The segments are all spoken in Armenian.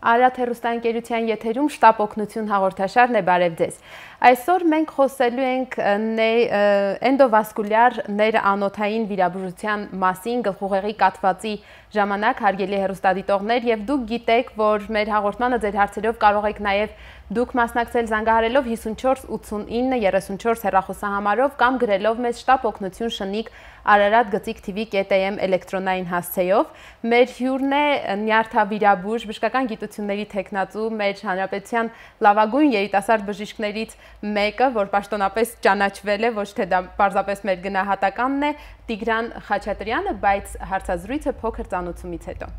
Արարատ հեռուստաընկերության եթերում շտապ օգնություն հաղորդաշարն է, բարև ձեզ։ Այսօր մենք խոսելու ենք էնդովասկուլյար ներանոթային վիրաբուժության մասին գլխուղեղի կաթվածի ժամանակ, հարգելի հեռուստադիտողներ, եւ դուք գիտեք, որ մեր հաղորդմանը ձեր հարցերով կարող եք նաեւ դուք մասնակցել զանգահարելով 54 89 34 հեռախոսահամարով կամ գրելով մեզ շտապ օգնություն շնիկ Արարատ գծիկ tv.am էլեկտրոնային հասցեով։ Մեր հյուրն է նյարդավիրաբույժ, բժշկական գիտությունների թեկնածու, մեր հանրապետության լավագույն երիտասարդ բժիշկներից մեկը, որ պաշտոնապես ճանաչվել է, ոչ թե դա պարզապես մեր գնահատականն է, Տիգրան Խաչատրյանը, բայց հարցազրույցը փոքր ծանոթությունից հետո։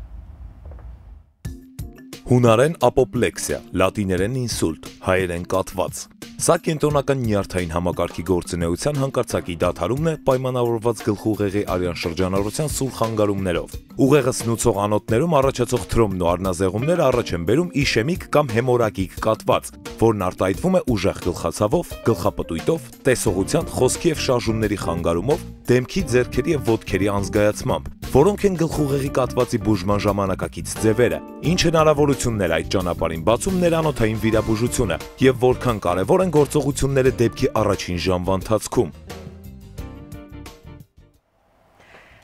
Հունարեն ապոպլեքսիա, լատիներեն ինսուլտ, հայերեն կաթված։ Սա կենտրոնական նյարդային համակարգի գործունեության հանկարծակի դադարումն է պայմանավորված գլխուղեղի արյան շրջանառության սուր խանգարումներով։ Ուղեղը սնուցող անոթներում առաջացող թրոմն ու առնազեղումները առաջ են բերում իշեմիկ կամ հեմորագիկ կաթված, որն արտահայտվում է ուժեղ գլխացավով, գլխապտույտով, տեսողության, խոսքի եւ շարժումների խանգարումով, դեմքի, ձեռքերի եւ ոտքերի անզգայացմամբ, որոնք են գլխուղեղի կաթվածի բուժման ժամանակակից ձևերը։ Ինչ հնարավորություններ այդ ճանապարհին բացում ներանոթային վիրաբուժությունը եւ որքան կարեւոր են գործողությունները դեպքի առաջին ժամվա ընթացքում։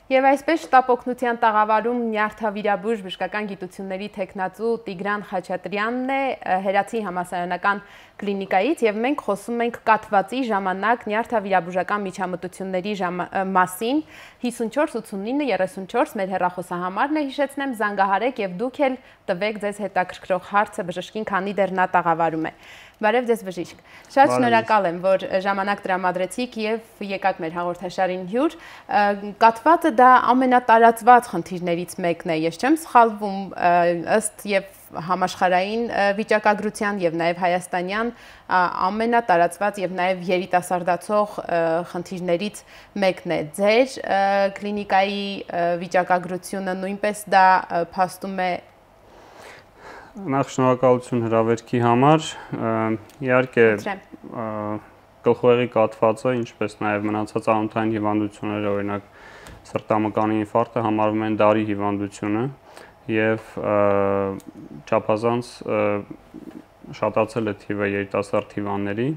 Եվ այսպես շտապ օգնության տաղավարում նյարդավիրաբույժ բժշկական գիտությունների թեկնածու Տիգրան Խաչատրյանն է Հերացի համալսարանական կլինիկայից եւ մենք խոսում ենք կաթվածի ժամանակ նյարդավիրաբուժական միջամտությունների մասին 54 89 34 մեր հեռախոսահամարն է, հիշեցնեմ, զանգահարեք եւ դուք էլ տվեք ձեզ հետաքրքրող հարցը բժշկին, քանի դեռ նա տաղավարում է։ Բարև ձեզ բժիշկ։ Շատ շնորհակալ եմ, որ ժամանակ տրամադրեցիք եւ եկաք մեր հաղորդաշարին հյուր։ Կաթվածը դա ամենատարածված խնդիրներից մեկն է, ես չեմ սխալվում, ըստ եւ համաշխարհային վիճակագրության եւ նաեւ հայաստանյան ամենատարածված եւ նաեւ երիտասարդացող խնդիրներից մեկն է։ Ձեր կլինիկայի վիճակագրությունը նույնպես դա փաստում է։ Նախ շնորհակալություն հրավերքի համար, իհարկե գլխուղեղի կաթվածը, ինչպես նաև մնացած անոթային հիվանդությունները, օրինակ սրտամկանի ինֆարկտը համարվում են դարի հիվանդությունը եւ չափազանց շատացել է թիվը երիտասարդ հիվանդների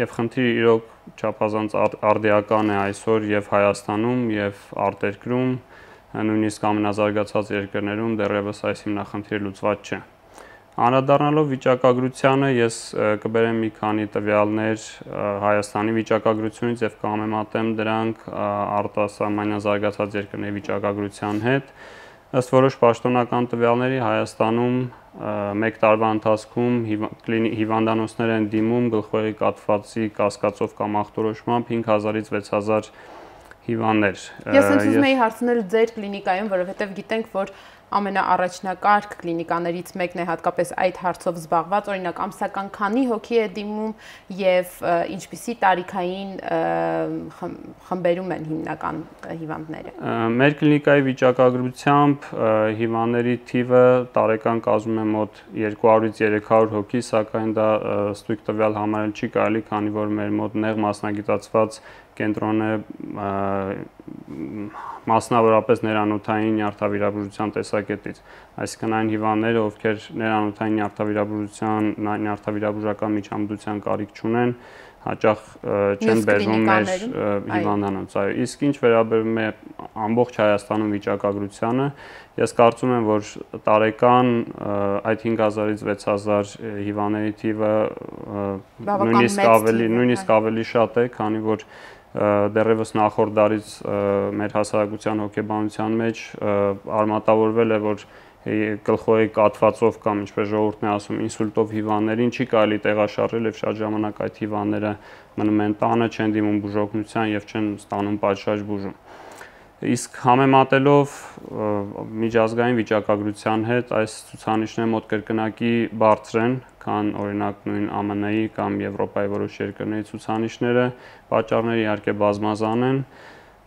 եւ խնդիրը իրոք չափազանց արդիական է այսօր եւ Հայաստանում եւ արտերկրում, նույնիսկ ամենազարգացած երկրներում դեռևս այս հիմնախնդիրը լուծված չէ։ Անդրադառնալով վիճակագրությանը, ես կբերեմ մի քանի տվյալներ Հայաստանի վիճակագրությունից եւ կհամեմատեմ դրանք արտասահմանյան զարգացած երկրների վիճակագրության հետ։ Ըստ որոշ պաշտոնական տվյալների Հայաստանում 1 տարվա ընթացքում հիվանդանոցներ են դիմում գլխուղեղի կաթվածի կասկածով կամ ախտորոշմամբ 5000-ից 6000 հիվանդներ։ Ես ուզում եի հարցնել ձեր կլինիկայում, որովհետեւ գիտենք, որ ամենաառաջնակարգ կլինիկաներից մեկն է հատկապես այդ հարցով զբաղված, օրինակ ամսական քանի հոգի է դիմում եւ ինչպիսի տարիքային խմբերում են հիմնական հիվանդները։ Մեր կլինիկայի վիճակագրությամբ հիվանդների թիվը տարեկան կազմում է մոտ 200-ից 300 հոգի, սակայն դա ստույգ տվյալ համարել չի կարելի, քանի որ մեր մոտ նեղ մասնագիտացված կենտրոն է մասնավորապես ներանոթային նյարդավիրաբուժության տեսակետից, այսինքն այն հիվանդները, ովքեր ներանոթային նյարդավիրաբուժական միջամտության կարիք չունեն, հաճախ չեն բերվում մեր հիվանդանոց։ Իսկ ինչ վերաբերում է ամբողջ Հայաստանում վիճակագրությանը, ես կարծում եմ, որ տարեկան այդ 5000-ից 6000 հիվանդների թիվը նույնիսկ ավելի շատ է, քանի որ դեռևս նախորդ դարից մեր հասարակության հոգեբանության մեջ արմատավորվել է, որ գլխուղեղի կաթվածով կամ ինչպես ժողովուրդն է ասում, ինսուլտով հիվանդներին չի կարելի տեղաշարժել եւ շատ ժամանակ այդ հիվանդները մնում են տանը, չեն դիմում բուժօգնության եւ չեն ստանում պատշաճ բուժում։ Իսկ համեմատելով միջազգային վիճակագրության հետ այս ցուցանիշները մոտ կրկնակի բարձր են, քան օրինակ նույն ԱՄՆ-ի կամ Եվրոպայի որոշ երկրների ցուցանիշները, պատճառները իհարկե բազմազան են։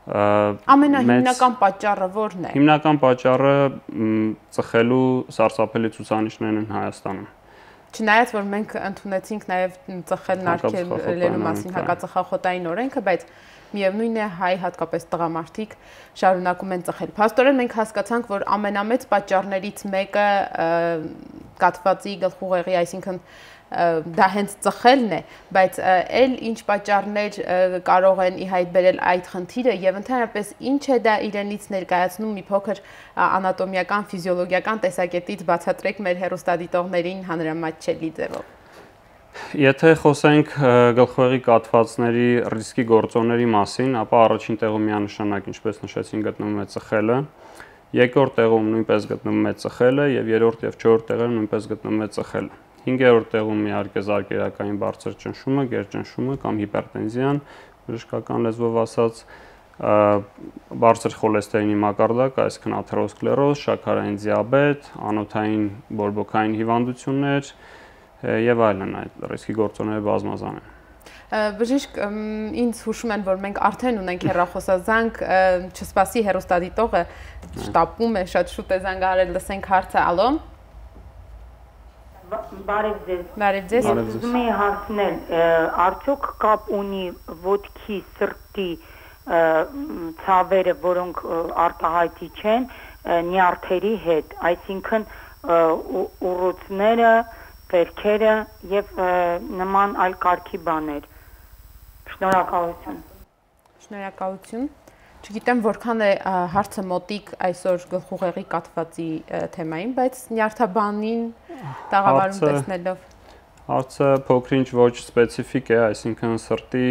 Ամենահիմնական պատճառը ո՞րն է։ Հիմնական պատճառը ծխելու սարսափելի ցուցանիշներն են Հայաստանում։ Չնայած որ մենք ընդունեցինք նաև ծխելն արգելելու մասին հակածխախոտային օրենքը, բայց միևնույն է հայ հատկապես տղամարդիկ շարունակում են ծխել։ Փաստորեն մենք հասկացանք, որ ամենամեծ պատճառներից մեկը կաթվածի գլխուղեղի, այսինքն դա հենց ծխելն է, բայց այլ ինչ պատճառներ կարող են ի հայտ բերել այդ խնդիրը եւ ընդհանրապես ինչ է դա իրենից ներկայացնում մի փոքր անատոմիական, ֆիզիոլոգիական տեսակետից բացատրեք մեր հեռուստադիտողներին հանրամատչելի ձևով։ Եթե խոսենք գլխուղեղի կաթվածների ռիսկի գործոնների մասին, ապա առաջին տեղում միանշանակ, ինչպես նշեցին, գտնվում է ծխելը, երկրորդ տեղում նույնպես գտնվում է ծխելը եւ երրորդ եւ չորրորդ տեղում նույնպես գտնվում է ծխելը։ 5-րդ տեղում իհարկե զարկերակային բարձր ճնշումը, գերճնշումը կամ հիպերտենզիան, բժշկական լեզվով ասած, բարձր խոլեստերինի մակարդակ, այսինքն աթերոսկլերոզ, շաքարային դիաբետ, անոթային բորբոքային հիվանդություններ եւ այլն, այդ ռիսկի գործոնները բազմազան են։ Բժիշկ, ինձ հուշում են, որ մենք արդեն ունենք հեռախոսազանգ, չսպասի հեռուստադիտողը շտապում է, շատ շուտ է զանգահարել, լսենք հարցը, ալո։ Բարև ձեզ։ Բարև ձեզ։ Ուզում եի հարցնել, արդյոք կապ ունի ոտքի, սրտի ցավերը, որոնք արտահայտի չեն, նյարդերի հետ, այսինքն ուռուցքները, վերքերը եւ նման այլ կարգի բաներ։ Շնորհակալություն։ Շնորհակալություն։ Չգիտեմ որքան է հարցը մոտիկ այսօր գլխուղեղի կաթվածի թեմային, բայց նյարդաբանին տաղավարում տեսնելով հարցը փոքրինչ ոչ սպეციფիկ է, այսինքն սրտի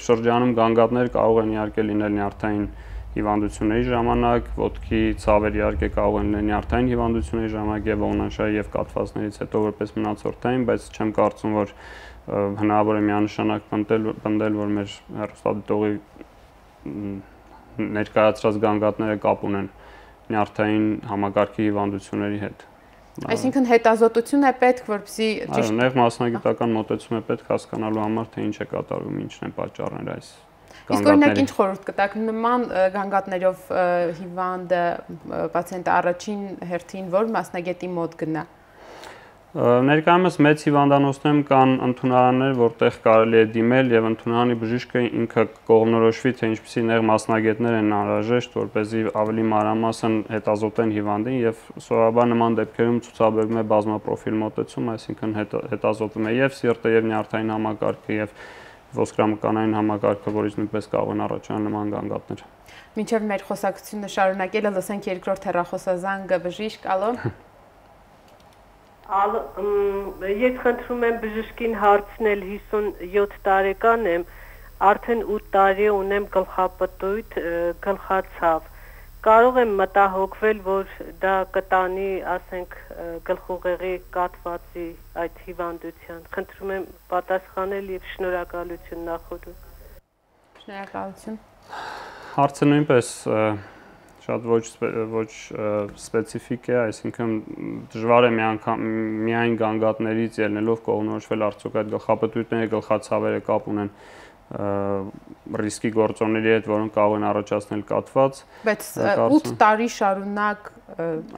շրջանում գանգատներ կարող են իհարկե լինել նյարդային հիվանդությունների ժամանակ, ոտքի ցավեր իհարկե կարող են լինել նյարդային հիվանդությունների ժամանակ եւ ողնաշարի եւ կաթվածներից հետո որպես մնացորդային, բայց չեմ կարծում, որ հնարավոր է միանշանակ պնդել, որ մեր հեռուստադիտողի ներկայացրած գանգատները կապ ունեն նյարդային համակարգի հիվանդությունների հետ։ Այսինքն հետազոտություն է պետք, որպեսզի ճիշտ նեղ մասնագիտական մոտեցում է պետք հասկանալու համար, թե ինչ է կատարվում, ինչն են պատճառները այս գանգատների։ Իսկ օրինակ ինչ խորհուրդ կտաք նման գանգատներով հիվանդը պացիենտը առաջին հերթին որ մասնագետի մոտ գնա։ Ներկայումս մեծ հիվանդանոցներում կան ընդունարաններ, որտեղ կարելի է դիմել եւ ընդունարանի բժիշկը ինքը կողմնորոշվի, թե ինչպիսի նեղ մասնագետներ են անհրաժեշտ, որպեսզի ավելի մանրամասն հետազոտեն հիվանդին եւ սովորաբար նման դեպքերում ցուցաբերվում է բազմապրոֆիլ մոտեցում, այսինքն հետազոտվում է եւ սիրտը եւ նյարդային համակարգը եւ ոսկրամկանային համակարգը, որից նույնպես կարող են առաջանալ նման գանգատներ։ Մինչեւ մեր խոսակցությունը շարունակելը լսենք երկրորդ հեռախոսազանգը, բժիշկ, ալո։ Ես խնդրում եմ բժշկին հարցնել, 57 տարեկան եմ, արդեն 8 տարի ունեմ գլխապտույտ, գլխացավ։ Կարող եմ մտահոգվել, որ դա կտանի, ասենք, գլխուղեղի կաթվածի այդ հիվանդության։ Խնդրում եմ պատասխանել եւ շնորհակալություն նախորդ։ Շնորհակալություն։ Հարցը նույնպես շատ ոչ սպეციფիկ է, այսինքն դժվար է միայն գանգատներից ելնելով կողմնորոշվել արդյոք այդ գլխապտույտները, գլխացավերը կապ ունեն ռիսկի գործոնների հետ, որոնք կարող են առաջացնել կաթված։ Բայց 8 տարի շարունակ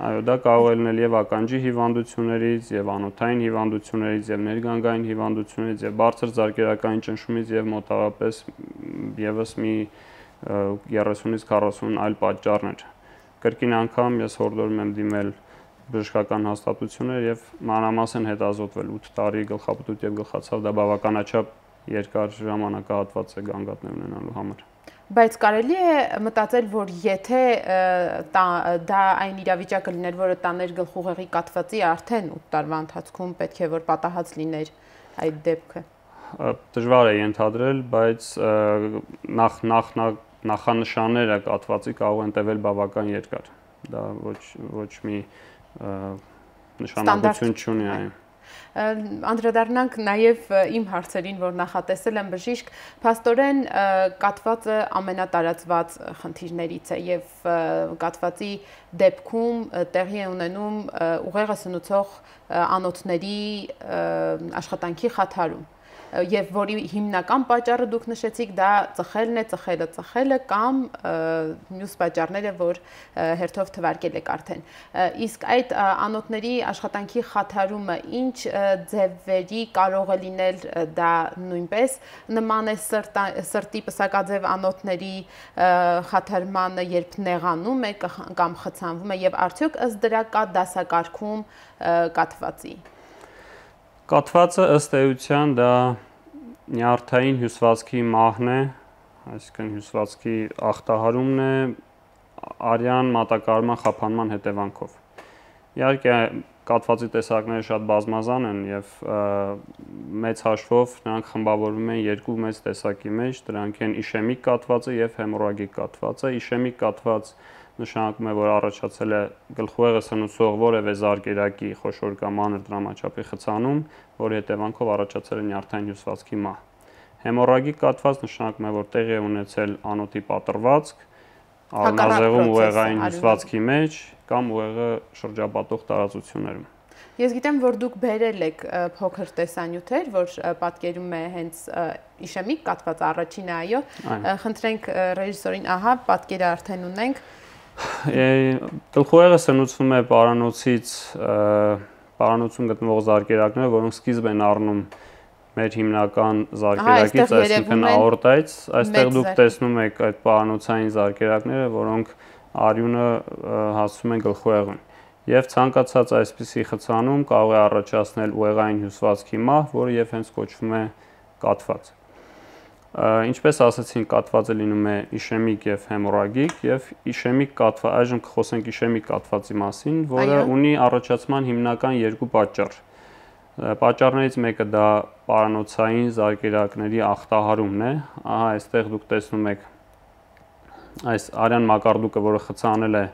այո, դա կարող է լինել եւ ականջի հիվանդություններից, եւ անոթային հիվանդություններից, եւ ներգանգային հիվանդություններից, եւ բարձր զարկերակային ճնշումից եւ մոտավորապես եւս մի 30-ից 40 այլ պատճառներ։ Կրկին անգամ ես հորդորում եմ դիմել բժշկական հաստատություններ եւ մանրամասն հետազոտվել 8 տարի գլխապտույտ եւ գլխացավ, դա բավականաչափ երկար ժամանակահատված է գանգատներ ունենալու համար։ Բայց կարելի է մտածել, որ եթե դա այն իրավիճակը լիներ, որը տաներ գլխուղեղի կաթվածի, արդեն 8 տարվա ընթացքում պետք է որ պատահած լիներ այդ դեպքը։ Դժվար է ենթադրել, բայց նախանշանները կաթվածի կարող են տևել բավական երկար։ Դա ոչ մի նշանակություն չունի այն։ Անդրադառնանք նաև իմ հարցերին, որ նախատեսել եմ բժիշկ, փաստորեն կաթվածը ամենատարածված խնդիրներից է եւ կաթվածի դեպքում տեղի է ունենում ուղեղը սնուցող անոթների աշխատանքի խաթարում։ եւ որի հիմնական պատճառը դուք նշեցիք դա ծխելն է, ծխելը կամ մյուս պատճառները, որ հերթով թվարկել եք արդեն։ Իսկ այդ անոթների աշխատանքի խաթարումը ինչ ձևերի կարող է լինել դա նույնպես նման է սրտի պսակաձև անոթների խաթարմանը, երբ նեղանում է կամ խցանվում է եւ արդյոք ըստ դրա կա դասակարգում կաթվածի։ Կաթվածը ըստ էության դա նյարդային հյուսվածքի մահն է, այսինքն հյուսվածքի ախտահարումն է արյան մատակարարման խափանման հետևանքով։ Իհարկե կաթվածի տեսակները շատ բազմազան են եւ մեծ հաշվով նրանք խմբավորվում են երկու մեծ տեսակի մեջ, դրանք են իշեմիկ կաթվածը եւ հեմորագիկ կաթվածը։ Իշեմիկ կաթված նշանակում է, որ առաջացել է գլխուեղը սնուցող որևէ զարկերակի խոշոր կամ մանր դրամաչափի խցանում, որի հետևանքով առաջացել է նյարդային հյուսվածքի մահ։ Հեմորագիկ կաթված նշանակում է, որ տեղի է ունեցել անոթի պատրվածք, արնազեղում ուղեղային հյուսվածքի մեջ կամ ուղեղը շրջապատող տարածություններում։ Ես գիտեմ, որ դուք բերել եք փոքր տեսանյութեր, որ պատկերում է հենց իշեմիկ կաթվածը առաջինը, այո։ Խնդրենք ռեժիսորին, ահա, պատկերը արդեն ունենք։ Գլխուեղը սնուցվում է պարանոցից, պարանոցում գտնվող զարկերակները, որոնք սկիզբ են առնում մեր հիմնական զարկերակից, այսինքն աորտայից, այստեղ դուք տեսնում եք այդ պարանոցային զարկերակները, որոնք արյունը հասցում են գլխուեղին։ Եվ ցանկացած այսպիսի խցանում կարող է առաջացնել ուղեղային հյուսվածքի մահ, որը եւ հենց կոչվում է կաթված։ Ինչպես ասացին, կաթվածը լինում է իշեմիկ եւ հեմորագիկ եւ իշեմիկ կաթված, այժմ կխոսենք իշեմիկ կաթվածի մասին, որը ունի առաջացման հիմնական երկու պատճառ։ Պատճառներից մեկը դա պարանոցային զարկերակների ախտահարումն է։ Ահա այստեղ դուք տեսնում եք այս արյան մակարդուկը, որը խցանել է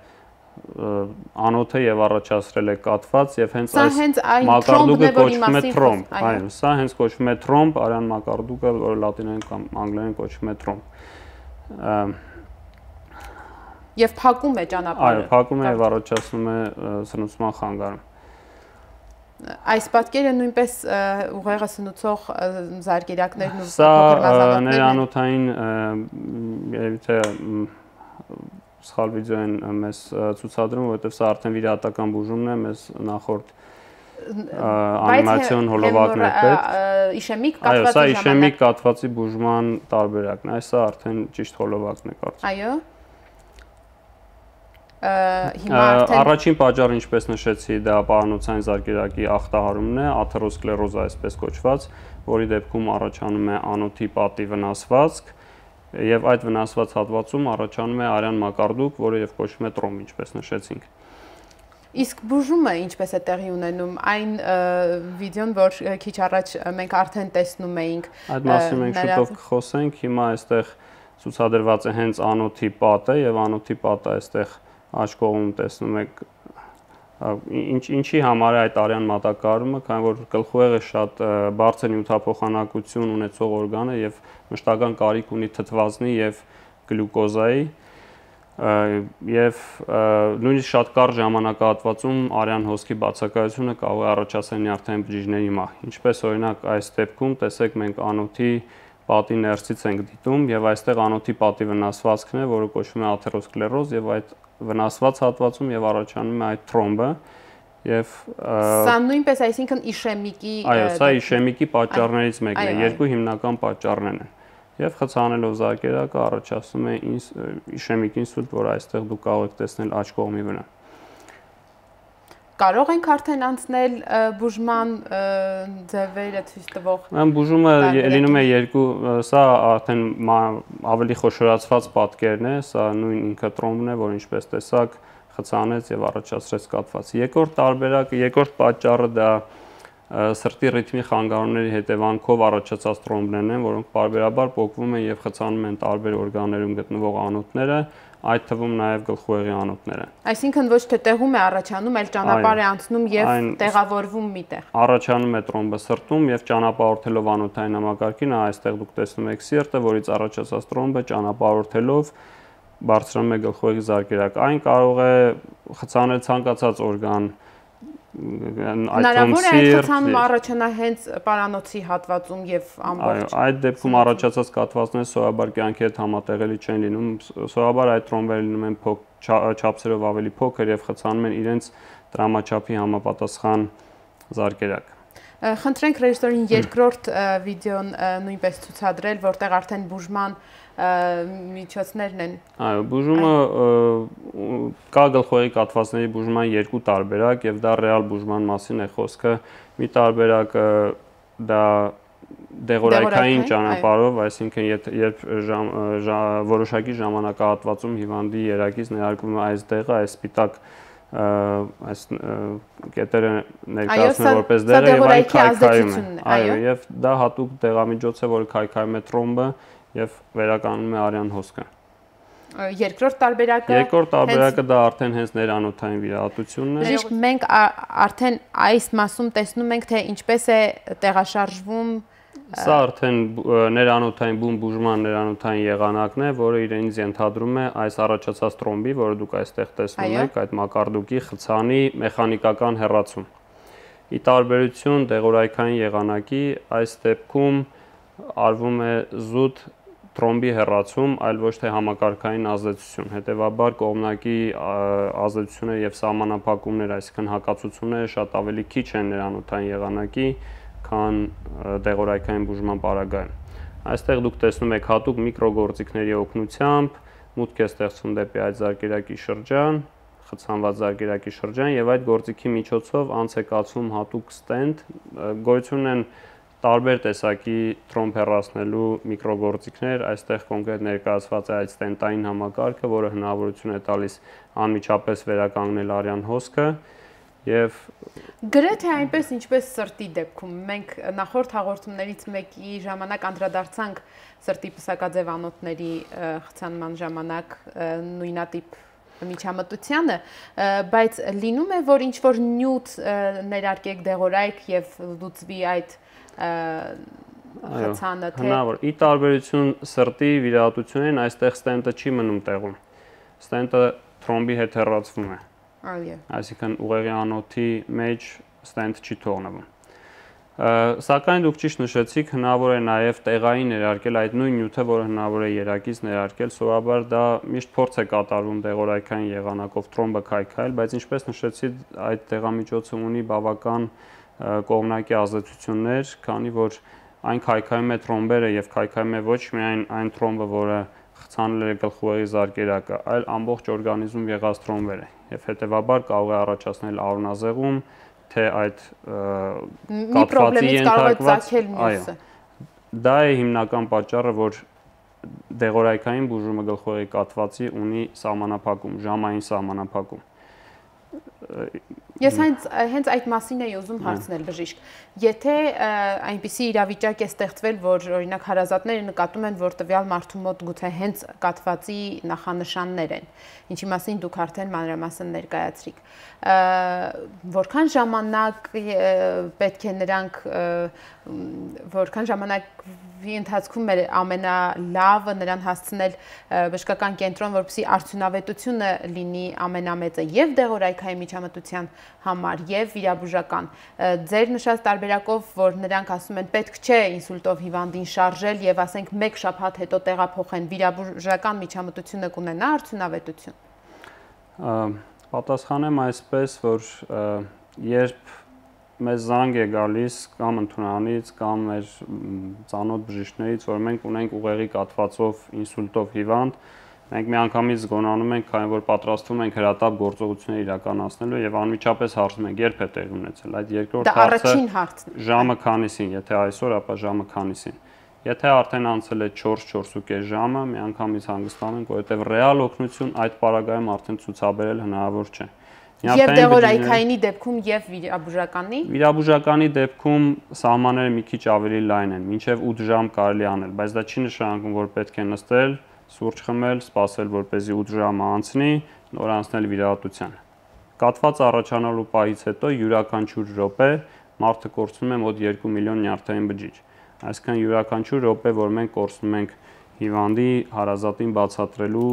անոթը եւ առաջացրել է կաթված եւ հենց այս մակարդուկը կոչվում է թրոմբ, այո, սա հենց կոչվում է թրոմբ, արյան մակարդուկը, որը լատիներեն կամ անգլերեն կոչվում է թրոմբ։ Եվ փակում է ճանապարհը։ Այո, փակում է եւ առաջացնում է սնուցման խանգարում։ Այս պատկերը նույնպես ուղեղը սնուցող զարկերակներն ու փոքր մազավակներն են։ Սա ներանոթային երևի թե սխալ վիդեո են մեզ ցուցադրում, որովհետև սա արդեն վիրահատական բուժումն է, մեզ նախորդ անիմացիոն հոլովակն է պետք։ Իշեմիկ կաթվածի ժամանակ։ Այո, սա իշեմիկ կաթվածի բուժման տարբերակն է, սա արդեն ճիշտ հոլովակն է կարծես։ Այո։ Հիմա արդեն առաջին պատճառը, ինչպես նշեցի, դա պարանոցային զարկերակի ախտահարումն է, աթերոսկլերոզը այսպես կոչված, որի դեպքում առաջանում է անոթի պատի վնասվածք, եւ այդ վնասված հատվածում առաջանում է արյան մակարդուկ, որը եւ կոչվում է տրոմբ, ինչպես նշեցինք։ Իսկ բուժումը ինչպես է տեղի ունենում, այն վիդեոն, որ քիչ առաջ մենք արդեն տեսնում էինք։ Այդ մասին մենք շուտով կխոսենք, հիմա այստեղ ցուցադրված է հենց անոթի պատը եւ անոթի պատը այստեղ աջ կողմում տեսնում եք ինչի համար է այդ արյան մատակարարումը, քանի որ գլխուեղը շատ բարձր նյութափոխանակություն ունեցող օրգան է եւ մշտական կարիք ունի թթվազնի եւ գլյուկոզայի եւ նույնիսկ շատ կարճ ժամանակահատվածում արյան հոսքի բացակայությունը կարող է առաջացնել նյարդային բջիջների մահ։ Ինչպես օրինակ այս դեպքում տեսեք մենք անոթի պատի ներսից ենք դիտում եւ այստեղ անոթի պատի վնասվածքն է, որը կոչվում է աթերոսկլերոզ եւ այդ վնասված հատվածում եւ առաջանում է այդ թրոմբը եւ սա նույնպես այսինքն իշեմիկի այո, սա իշեմիկի պատճառներից մեկն է, երկու հիմնական պատճառներն են։ Եվ խցանելով զարկերակը առաջացնում է իշեմիկ ինսուլտ, որը այստեղ դուք կարող եք տեսնել աջ կողմի վրա։ Կարող ենք արդեն անցնել բուժման ձևերը ցույց տվող։ Բուժումը լինում է երկու, սա արդեն ավելի խոշորացված պատկերն է, սա նույն ինքը տրոմբն է, որ ինչպես տեսակ խցանեց եւ առաջացրեց կաթված։ Երկրորդ տարբերակը, երկրորդ պատճառը դա սրտի ռիթմի խանգարումների հետևանքով առաջացած տրոմբներն են, որոնք պարբերաբար պոկվում են եւ խցանում են տարբեր օրգաններում գտնվող անոթները, այդ թվում նաև գլխուեղի անոթները։ Այսինքն ոչ թե տեղում է առաջանում, այլ ճանապարհ է անցնում եւ տեղավորվում միտեղ։ Առաջանում է տրոմբը սրտում եւ ճանապարհորդելով անոթային համակարգին, այստեղ դուք տեսնում եք սիրտը, որից առաջացած տրոմբը ճանապարհորդելով բարձրանում է գլխուեղի զարկերակ։ Այն կարող է խցանել ցանկացած օրգան, Հնարավոր է այդ խցանում առաջանա հենց պարանոցի հատվածում եւ ամբողջ։ Այդ դեպքում առաջացած կաթվածները սովորաբար կյանքի հետ համատեղելի չեն լինում, սովորաբար այդ տրոմբերը լինում են չափսերով ավելի փոքր եւ խցանում են իրենց տրամաչափի համապատասխան զարկերակ։ Խնդրենք ռեժիսորին երկրորդ վիդեոն նույնպես ցուցադրել, որտեղ արդեն բուժման միջոցներն են։ Այո, բուժումը կա գլխուղեղի կաթվածների բուժման երկու տարբերակ եւ դա ռեալ բուժման մասին է խոսքը։ Մի տարբերակը դա դեղորայքային ճանապարհով, այսինքն երբ որոշակի ժամանակահատվածում հիվանդի երակից ներարկվում է այս դեղը, այս սպիտակ այս կետերը ներկայացնում որպես դեղը եւ այն քայքայում է։ Այո, եւ դա հատուկ դեղամիջոց է, որը քայքայում է տրոմբը եւ վերականգնում է արյան հոսքը։ Երկրորդ տարբերակը դա արդեն հենց ներանոթային վիրահատությունն է։ Բժիշկ, մենք արդեն այս մասում տեսնում ենք, թե ինչպես է տեղաշարժվում։ Սա արդեն ներանոթային բուժման ներանոթային եղանակն է, որը իրենից ենթադրում է այս առաջացած տրոմբի, որը դուք այստեղ տեսնում եք, այդ մակարդուկի խցանի մեխանիկական հեռացում։ Ի տարբերություն դեղորայքային եղանակի, այս դեպքում արվում է զուտ տրոմբի հեռացում, այլ ոչ թե համակարգային ազդեցություն։ Հետևաբար կողմնակի ազդեցությունը եւ սահմանափակումները, այսինքն հակացությունները շատ ավելի քիչ են ներանոթային եղանակի, քան դեղորայքային բուժման պարագայում։ Այստեղ դուք տեսնում եք հատուկ միկրոգործիքների օգնությամբ մուտք է ստեղծվում դեպի այդ զարկերակի շրջան, խցանված զարկերակի շրջան եւ այդ գործիքի միջոցով անց է կացվում հատուկ ստենտ, գոյություն են տարբեր տեսակի տրոմբ հեռացնելու միկրոգործիքներ, այստեղ կոնկրետ ներկայացված է այդ ստենտային համակարգը, որը հնարավորություն է տալիս անմիջապես վերականգնել արյան հոսքը եւ գրեթե այնպես ինչպես սրտի դեպքում մենք նախորդ հաղորդումներից մեկի ժամանակ անդրադարձանք սրտի պսակաձև անոթների խցանման ժամանակ նույնատիպ միջամտությանը, բայց լինում է, որ ինչ որ նյութ ներարկեք դեղորայք եւ լուծվի այդ խցանը, թե հնարավոր։ Ի տարբերություն սրտի վիրահատություններին այստեղ ստենտը չի մնում տեղում։ Ստենտը տրոմբի հետ հեռացվում է։ Այո։ Այսինքն ուղեղի անոթի մեջ ստենտ չի թողնվում։ Սակայն դուք ճիշտ նշեցիք, հնարավոր է նաև տեղային ներարկել այդ նույն նյութը, որը հնարավոր է երակից ներարկել, սովորաբար դա միշտ փորձ է կատարվում դեղորայքային եղանակով տրոմբը քայքայել, բայց ինչպես նշեցի, այդ դեղամիջոցը ունի բավական կողմնակի ազդեցություններ, քանի որ այն քայքայում է տրոմբերը եւ քայքայում է ոչ միայն այն տրոմբը, որը խցանել է գլխուղեղի զարկերակը, այլ ամբողջ օրգանիզմում եղած տրոմբերը եւ հետեւաբար կարող է առաջացնել արունազեղում, թե այդ կաթվածի ենթարկված, այո, դա է հիմնական պատճառը, որ դեղորայքային բուժումը գլխուղեղի կաթվածի ունի սահմանափակում, ժամային սահմանափակում։ Ես հենց այդ մասին էի ուզում հարցնել, բժիշկ։ Եթե այնպիսի իրավիճակ է ստեղծվել, որ օրինակ հարազատները նկատում են, որ տվյալ մարդու մոտ գուցե հենց կաթվածի նախանշաններ են, ինչի մասին դուք արդեն մանրամասն ներկայացրիք, որքան ժամանակ պետք է նրանք, որքան ժամանակի ընթացքում է ամենալավը նրան հասցնել բժշկական կենտրոն, որպեսզի արդյունավետությունը լինի ամենամեծը եւ դեղորայքային միջամտության համար եւ վիրաբուժական։ Ձեր նշած տարբերակով, որ նրանք ասում են պետք չէ ինսուլտով հիվանդին շարժել եւ ասենք 1 շաբաթ հետո տեղափոխեն, վիրաբուժական միջամտությունը կունենա արդյունավետություն։ Պատասխանեմ այսպես, որ երբ մեզ զանգ է գալիս կամ ընդունանից կամ մեր ծանոթ բժիշկներից, որ մենք ունենք ուղեղի կաթվածով ինսուլտով հիվանդ, մենք միանգամից զգոնանում ենք, քանի որ պատրաստվում ենք հրատապ գործողություններ իրականացնելու եւ անմիջապես հարցնում ենք, երբ է տեղի ունեցել։ Այդ երկրորդ հարցը առաջին հարցն է։ Ժամը քանիսին, եթե այսօր, ապա ժամը քանիսին։ Եթե արդեն անցել է 4-4.5 ժամը, միանգամից հանգստանում ենք, որովհետեւ ռեալ օգնություն այդ պարագայում արդեն ցուցաբերել հնարավոր չէ։ Եվ դեղորայքայինի դեպքում եւ վիրաբուժականի։ Վիրաբուժականի դեպքում սահմանները մի քիչ ավելի լայն են, մինչեւ 8 ժամ կարելի անել, բայց դա չի նշանակում, որ պետք է նստել, սուրճ խմել, սպասել, որպեսզի 8 ժամը անցնի, նոր անցնել վիրահատության։ Կաթված առաջանալու պահից հետո յուրաքանչյուր րոպե մարդը կորցնում է մոտ 2 միլիոն նյարդային բջիջ։ Այսինքն յուրաքանչյուր րոպե, որ մենք կորցնում ենք հիվանդի հարազատին բացատրելու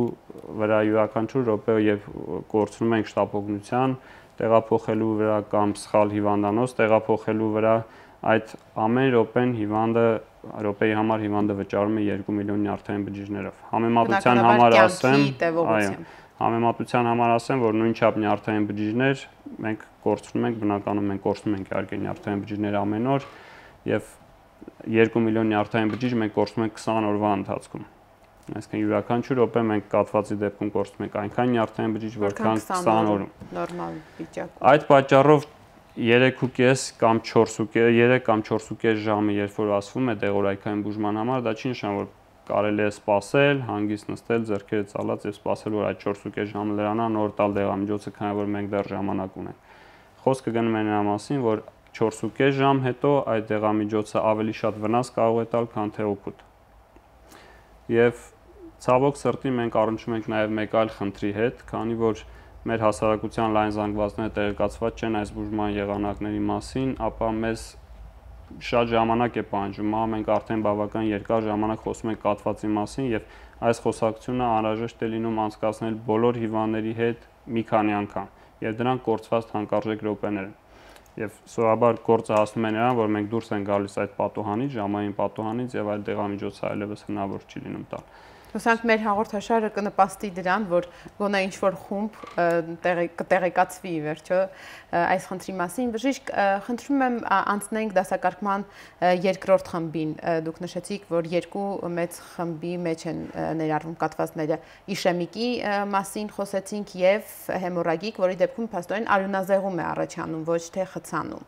վրա յուրաքանչյուր րոպե եւ կորցնում ենք շտապօգնության, տեղափոխելու վրա կամ սխալ հիվանդանոց տեղափոխելու վրա, այդ ամեն րոպեն րոպեի համար հիվանդը վճարում է 2 միլիոն նյարդային բջիջներով։ Համեմատության համար ասեմ, որ նույնչափ նյարդային բջիջներ մենք կորցնում ենք, բնականում մենք կորցնում ենք իհարկե նյարդային բջիջներ ամեն օր, եւ 2 միլիոն նյարդային բջիջ մենք կորցնում ենք 20 օրվա ընթացքում։ Այսինքն յուրաքանչյուր րոպե մենք կաթվածի դեպքում կորցնում ենք այնքան նյարդային բջիջ, որքան 20 օրում։ Նորմալ վիճակում։ Այդ պատճառով 3.5 կամ 4.5 ժամը, երբ որ ասվում է դեղորայքային բուժման համար, դա չի նշանակում, որ կարելի է սպասել, հանգիստ նստել, ձեռքերը ծալած եւ սպասել, որ այդ 4.5 ժամը լրանա, նոր տալ դեղամիջոցը, քանի որ մենք դեռ ժամանակ ունենք։ Խոսքը գնում է նրա մասին, որ 4.5 ժամ հետո այդ դեղամիջոցը ավելի շատ վնաս կարող է տալ, քան թե օգուտ։ Եվ ցավոք սրտի մենք առնչում ենք նաեւ մեկ այլ խնդրի հետ, քանի որ մեր հասարակության լայն զանգվածները տեղեկացված չեն այս բուժման եղանակների մասին, ապա մեզ շատ ժամանակ է պահանջում, մենք արդեն բավական երկար ժամանակ խոսում ենք կաթվածի մասին եւ այս խոսակցությունը անհրաժեշտ է լինում անցկացնել բոլոր հիվանդների հետ մի քանի անգամ եւ դրանք կորցված թանկարժեք րոպեներ են։ Եվ սովորաբար գործը հասնում է նրան, որ մենք դուրս ենք գալիս այդ պատուհանից, ժամային պատուհանից եւ այդ դեղամիջոցը այլևս հնարավոր չի լինում տալ։ Հուսանք մեր հաղորդաշարը կնպաստի դրան, որ գոնե ինչ-որ խումբ կտեղեկացվի վերջո այս խնդրի մասին։ Բժիշկ, խնդրում եմ անցնենք դասակարգման երկրորդ խմբին։ Դուք նշեցիք, որ երկու մեծ խմբի մեջ են ներառվում կաթվածները՝ իշեմիկի մասին խոսեցինք եւ հեմորագիկ, որի դեպքում փաստորեն արյունազեղում է առաջանում, ոչ թե խցանում։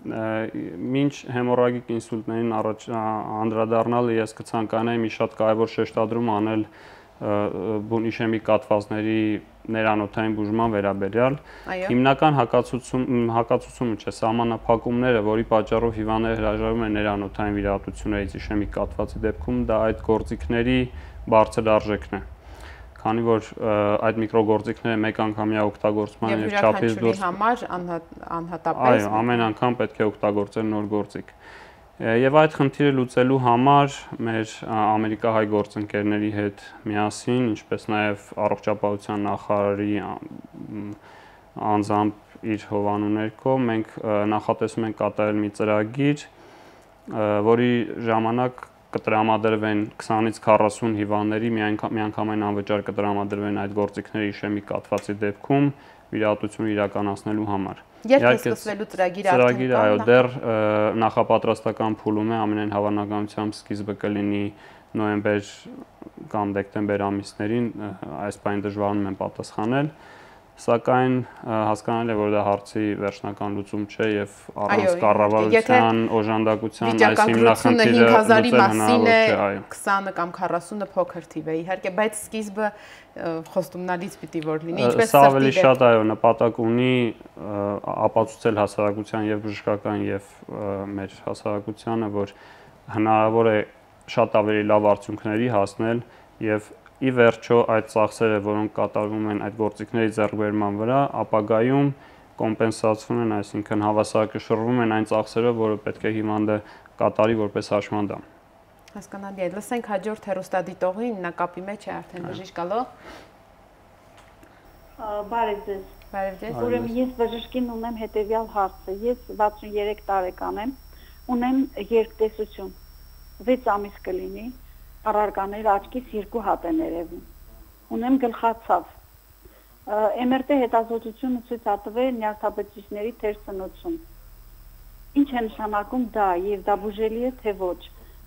Մինչ հեմորագիկ ինսուլտներին անդրադառնալը ես կցանկանայի մի շատ կարևոր շեշտադրում անել իշեմիկ կաթվածների ներանոթային բուժման վերաբերյալ։ Հիմնական հակացությունը չէ, սահմանափակումները, որի պատճառով հիվանդները հրաժարվում են ներանոթային վիրահատություններից իշեմիկ կաթվածի դեպքում, դա այդ գործիքների բարձր արժեքն է։ Քանի որ այդ միկրոգործիքները մեկ անգամյա օգտագործման եւ չափից դուրս համար անհատապես ամեն անգամ պետք է օգտագործել նոր գործիք։ Եվ այդ խնդիրը լուծելու համար մեր ամերիկահայ գործընկերների հետ միասին, ինչպես նաեւ առողջապահության նախարարի անձամբ իր հովանու ներքո մենք նախատեսում ենք կատարել մի ծրագիր, որի ժամանակ կտրամադրվեն 20-ից 40 հիվանդների միանգամայն անվճար կտրամադրվեն այդ գործիքները իշեմիկ կաթվածի դեպքում վիրահատություն իրականացնելու համար։ Երբ է սկսվելու ծրագիրը արդեն։ Ծրագիրը այո, դեռ նախապատրաստական փուլում է, ամենայն հավանականությամբ սկիզբը կլինի նոյեմբեր կամ դեկտեմբեր ամիսներին, այս բանը դժվարանում են պատասխանել։ Սակայն հասկանալի է, որ դա հարցի վերջնական լուծում չէ եւ առանց կառավարության օժանդակության այս հիմնախնդիրը 5000-ի մասին է 20 կամ 40-ը փոքր թիվ է իհարկե, բայց սկիզբը խոստումնալից պիտի որ լինի, ինչպես սա ավելի շատ այո նպատակ ունի ապացուցել հասարակության եւ բժշկական եւ մեր հասարակությանը, որ հնարավոր է շատ ավելի լավ արդյունքների հասնել եւ ի վերջո այդ ծախսերը, որոնք կատարվում են այդ գործիքների ձեռքբերման վրա, ապագայում կոմպենսացվում են, այսինքն հավասարակշռվում են այն ծախսերով, որը պետք է հիվանդը կատարի որպես հաշմանդամ։ Հասկանալի է։ Լսենք հաջորդ հեռուստադիտողին, նա կապի մեջ է արդեն, բժիշկ, ալո։ Բարև ձեզ։ Բարև ձեզ։ Ուրեմն ես բժշկին ունեմ հետևյալ հարցը։ Ես 63 տարեկան եմ, ունեմ երկտեսություն։ 6 ամիս կլինի, առարկաներ աչքից 2 հատ են երևում։ Ունեմ գլխացավ։ MRT հետազոտությունը ցույց է տվել նյարդաբջիջների թերսնուցում։ Ինչ է նշանակում դա եւ դա բուժելի է թե ոչ։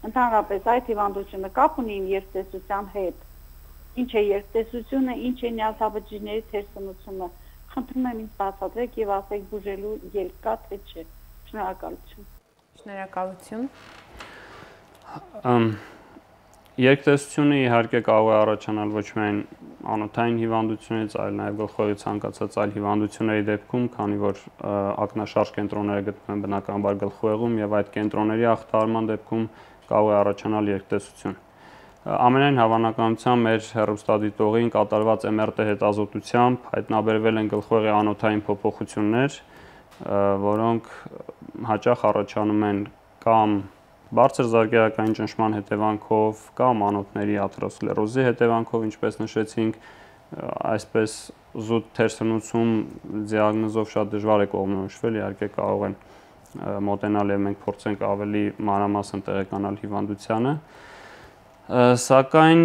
Ընդհանրապես այդ հիվանդությունը կապ ունի իմ երկտեսության հետ։ Ինչ է երկտեսությունը, ինչ է նյարդաբջիջների թերսնուցումը։ Խնդրում եմ ինձ բացատրեք եւ ասեք բուժելու ելք կա թե չէ։ Շնորհակալություն։ Շնորհակալություն։ Երկտեսությունը իհարկե կարող է առաջանալ ոչ միայն անոթային հիվանդությունից, այլ նաև գլխովի ցանկացած այլ հիվանդությունների դեպքում, քանի որ ակնաշարժ կենտրոնները գտնվում են բնականաբար գլխուեղում եւ այդ կենտրոնների ախտարման դեպքում կարող է առաջանալ երկտեսություն։ Ամենայն հավանականությամբ մեր հեռուստադիտողին կատարված MRT հետազոտությամբ հայտնաբերվել են գլխուեղի անոթային փոփոխություններ, որոնք հաճախ առաջանում են կամ բարձր զարգերակային ճնշման հետևանքով կամ անոթների աթերոսկլերոզի հետևանքով, ինչպես նշեցինք, այսպես զուտ թերսնուցում դիագնոզով շատ դժվար է կողմնորոշվել, իհարկե կարող են մոտենալ եւ մենք փորձենք ավելի մանրամասն տեղեկանալ հիվանդությանը, սակայն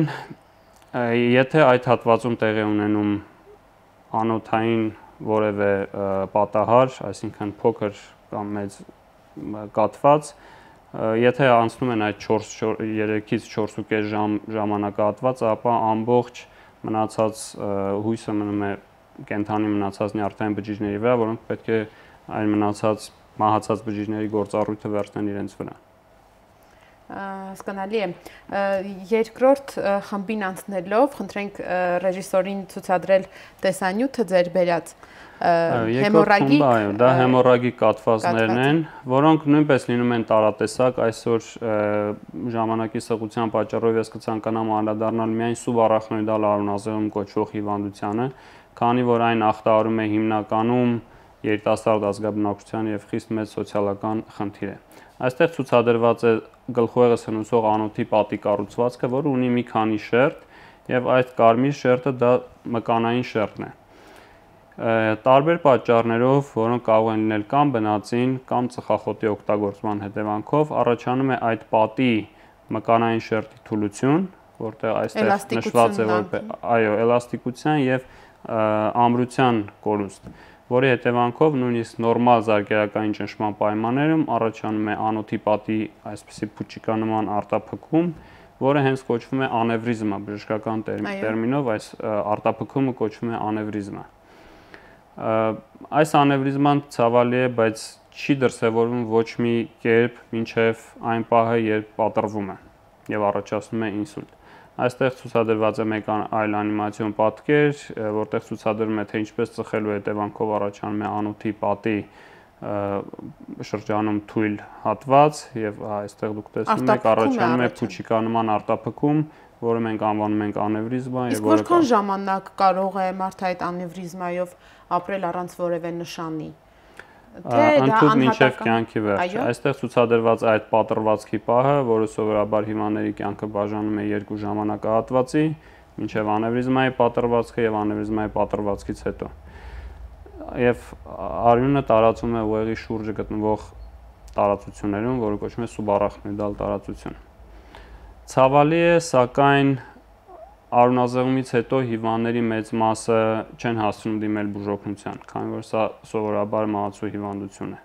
եթե այդ հատվածում տեղի ունենում անոթային որևէ պատահար, այսինքն փոքր կամ մեծ կաթված, եթե անցնում են այդ 3-ից 4.5 ժամ ժամանակահատվածը, ապա ամբողջ մնացած հույսը մնում է կենթանի մնացած նյարդային բջիջների վրա, որոնք պետք է այն մնացած մահացած բջիջների գործառույթը վերցնեն իրենց վրա։ Հասկանալի է։ Երկրորդ խմբին անցնելով, խնդրենք ռեժիսորին ցուցադրել տեսանյութը ձեր բերած հեմորագիկ, դա հեմորագիկ կաթվածներն են, որոնք նույնպես լինում են տարատեսակ, այսօր ժամանակի սղության պատճառով ես կցանկանամ անդրադառնալ միայն սուբարախնոիդալ արյունազեղում կոչվող հիվանդությանը, քանի որ այն ախտահարում է հիմնականում երիտասարդ ազգաբնակչության եւ խիստ մեծ սոցիալական խնդիր է։ Այստեղ ցուցադրված է գլխուեղը սնուցող անոթի պատի կառուցվածքը, որը ունի մի քանի շերտ եւ այդ կարմիր շերտը դա մկանային շերտն է։ Տարբեր պատճառներով, որոնք կարող են լինել կամ բնածին, կամ ծխախոտի օգտագործման հետևանքով, առաջանում է այդ պատի մկանային շերտի թուլություն, որտեղ այստեղ նշված է այո, էլաստիկության եւ ամրության կորուստ, որի հետևանքով նույնիսկ նորմալ զարգերակային ճնշման պայմաններում առաջանում է անոթի պատի այսպիսի փուչիկանման արտափքում, որը հենց կոչվում է անևրիզմա, բժշկական տերմինով այս արտափքումը կոչվում է անևրիզմա։ Այս անևրիզման ցավալի է, բայց չի դրսևորվում ոչ մի կերպ մինչև այն պահը, երբ պատռվում է եւ առաջացնում է ինսուլտ։ Այստեղ ցուցադրված է մեկ այլ անիմացիոն պատկեր, որտեղ ցուցադրվում է, թե ինչպես ծխելու հետևանքով առաջանում է անոթի պատի շրջանում թույլ հատված եւ այստեղ դուք տեսնում եք առաջանում է փուչիկանման արտափքում, որը մենք անվանում ենք անևրիզմա եւ որը որքան ժամանակ կարող է մարդը այդ անևրիզմայով ապրել առանց որևէ նշանի։ Ընդհանուր մինչև կյանքի վերջ։ Այստեղ ցուցադրված այդ պատռվածքի պահը, որը սովորաբար հիվանդների կյանքը բաժանում է 2 ժամանակահատվածի, մինչև անևրիզմայի պատռվածքը եւ անևրիզմայի պատռվածքից հետո։ Եվ արյունը տարածում է ուղեղի շուրջը գտնվող տարածություններում, որը կոչվում է սուբարախնոիդալ տարածություն։ Ցավալի է, սակայն արյունազեղումից հետո հիվանդների մեծ մասը չեն հասցնում դիմել բուժօգնության, քանի որ սա սովորաբար մահացու հիվանդություն է։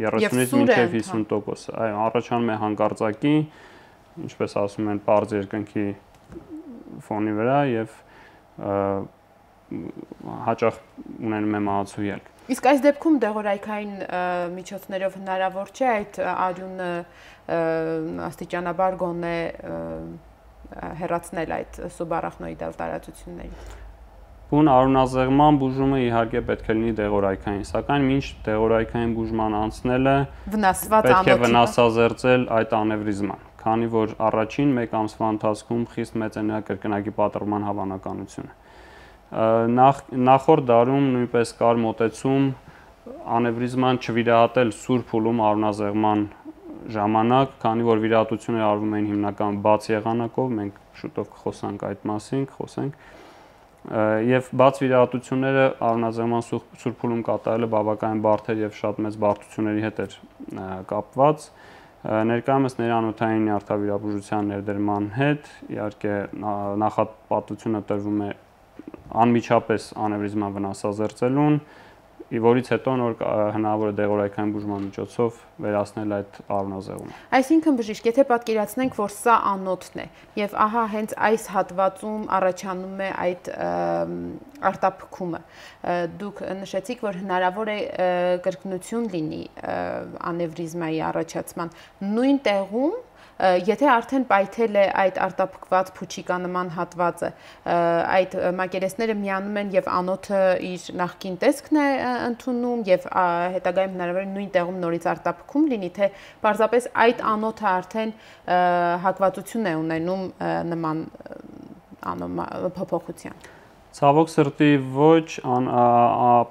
30-ից մինչև 50%, այո, առաջանում է հանկարծակի, ինչպես ասում են, պարզ երկնքի ֆոնի վրա եւ հաճախ ունենում է մահացու ելք։ Իսկ այս դեպքում դեղորայքային միջոցներով հնարավոր չէ այդ արյունը աստիճանաբար գոնե հեռացնել այդ սուբարախնոիդալ տարածություններից։ Բուն արյունազեղման բուժումը իհարկե պետք է լինի դեղորայքային, սակայն մինչ դեղորայքային բուժման անցնելը պետք է վնասազերծել այդ անևրիզման, քանի որ առաջին 1 ամսվա ընթացքում խիստ մեծ է նրա կրկնակի պատռման հավանականությունը։ Նախորդ դարում նույնպես կար մոտեցում անևրիզման չվիրահատել սուր փուլում արյունազեղման ժամանակ, քանի որ վիրահատությունները արվում են հիմնական բաց եղանակով, մենք շուտով կխոսանք այդ մասին, եւ բաց վիրահատությունները արյունազեղման սուր փուլում կատարելը բավականին բարդ էր եւ շատ մեծ բարդությունների հետ էր կապված։ Ներկայումս ներանոթային նյարդավիրաբուժության ներդրման հետ իհարկե նախապատվությունը տրվում է անմիջապես անևրիզման վնասազերծելուն, որից հետո նոր հնարավոր է դեղորայքային բուժման միջոցով վերացնել այդ արյունազեղումը։ Այսինքն բժիշկ, եթե պատկերացնենք, որ սա անոթն է եւ ահա հենց այս հատվածում առաջանում է այդ արտափքումը, դուք նշեցիք, որ հնարավոր է կրկնություն լինի անևրիզմայի առաջացման, նույն տեղում եթե արդեն պայթել է այդ արտափքված փուչիկանման հատվածը, այդ մակերեսները միանում են եւ անոթը իր նախկին տեսքն է ընդունում եւ հետագայում հնարավոր է նույն տեղում նորից արտափքում լինի, թե պարզապես այդ անոթը արդեն հակվածություն է ունենում նման փոփոխության։ Ցավոք սրտի ոչ,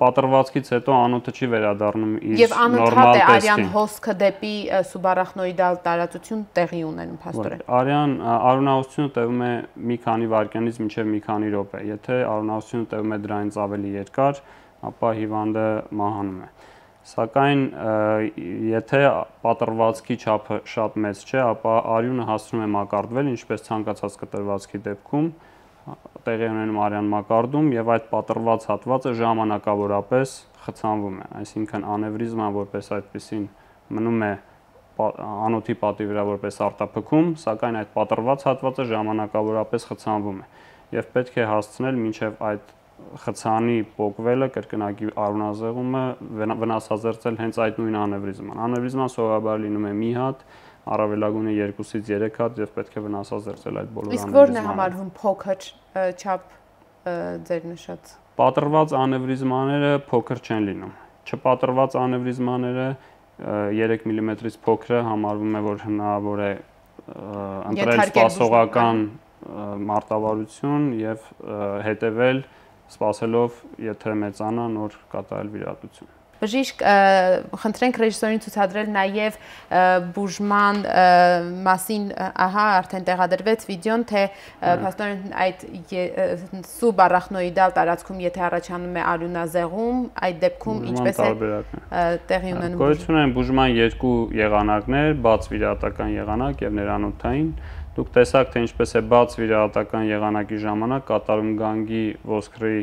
պատրվածքից հետո անոթը չի վերադառնում իր նորմալ տեսքին։ Եվ անընդհատ է արյան հոսքը դեպի սուբարախնոիդալ տարածություն տեղի ունենում, փաստորեն։ Արյան արյունահոսությունը տևում է մի քանի վայրկյանից մինչև մի քանի րոպե։ Եթե արյունահոսությունը տևում է դրանից ավելի երկար, ապա հիվանդը մահանում է։ Սակայն եթե պատրվածքի չափը շատ մեծ չէ, ապա արյունը հասնում է մակարդվել, ինչպես ցանկացած կտրվածքի դեպքում տեղի ունենում արյան մակարդում եւ այդ պատրված հատվածը ժամանակավորապես խցանվում է, այսինքն անևրիզման որպես այդպեսին մնում է անոթի պատի վրա որպես արտափքում, սակայն այդ պատրված հատվածը ժամանակավորապես խցանվում է եւ պետք է հասցնել մինչեւ այդ խցանի փոկվելը կրկնակի արյունազեղումը վնասազերծել հենց այդ նույն անևրիզման։ Անևրիզման սովորաբար լինում է մի հատ, առավելագույնը 2-ից 3 հատ եւ պետք է վնասազերծել այդ բոլոր անևրիզմանները։ Իսկ ո՞րն է համարվում փոքր չափ ձեր նշած։ Պատրված անևրիզմաները փոքր չեն լինում։ Չպատրված անևրիզմաները 3 մմ-ից փոքրը համարվում է, որ հնարավոր է ընտրել սպասողական մարտավարություն եւ հետեւել սպասելով, եթե մեծանա նոր կատարել վիրահատություն։ Բժիշկ, խնդրենք ռեժիսորին ցուցադրել նաև բուժման մասին, ահա արդեն տեղադրվեց վիդեոն, թե փաստորեն այդ սուբարախնոիդալ տարածքում եթե առաջանում է արյունազեղում, այդ դեպքում ինչպես է տեղի ունենում։ Գոյություն են բուժման երկու եղանակներ, բաց վիրահատական եղանակ եւ ներանոթային։ Դուք տեսաք, թե ինչպես է բաց վիրահատական եղանակի ժամանակ կատարում գանգի ոսկրի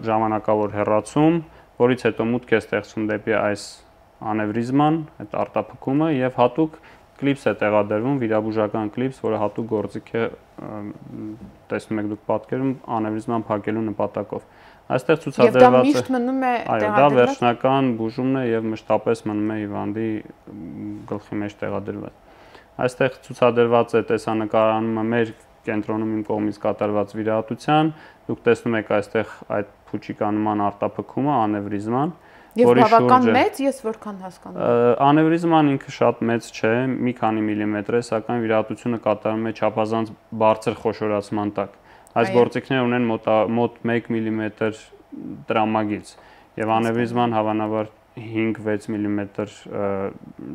ժամանակավոր հեռացում, որից հետո մուտք է ստեղծում դեպի այս անևրիզման, այդ արտափքումը եւ հատուկ կլիպս է տեղադրվում, վիրաբուժական կլիպս, որը հատուկ գործիք է, տեսնում եք դուք պատկերում, անևրիզման փակելու նպատակով։ Այստեղ ցուցադրված է։ Եվ դա միշտ մնում է տեղադրված։ Այո, դա վերջնական բուժումն է եւ մշտապես մնում է հիվանդի գլխի մեջ տեղադրված։ Այստեղ ցուցադրված է տեսանկարումը մեր կենտրոնում իմ կողմից կատարված վիրահատության, դուք տեսնում եք այստեղ այդ փուչիկանման արտափքումը, անևրիզման, որի շուրջը բավական մեծ, ես որքան հասկանում եմ։ Անևրիզման ինքը շատ մեծ չէ, մի քանի միլիմետր է, սակայն վիրահատությունը կատարվում է չափազանց բարձր խոշորացման տակ։ Այս գործիքները ունեն մոտ 1 մմ տրամագիծ եւ անևրիզման հավանաբար 5-6 մմ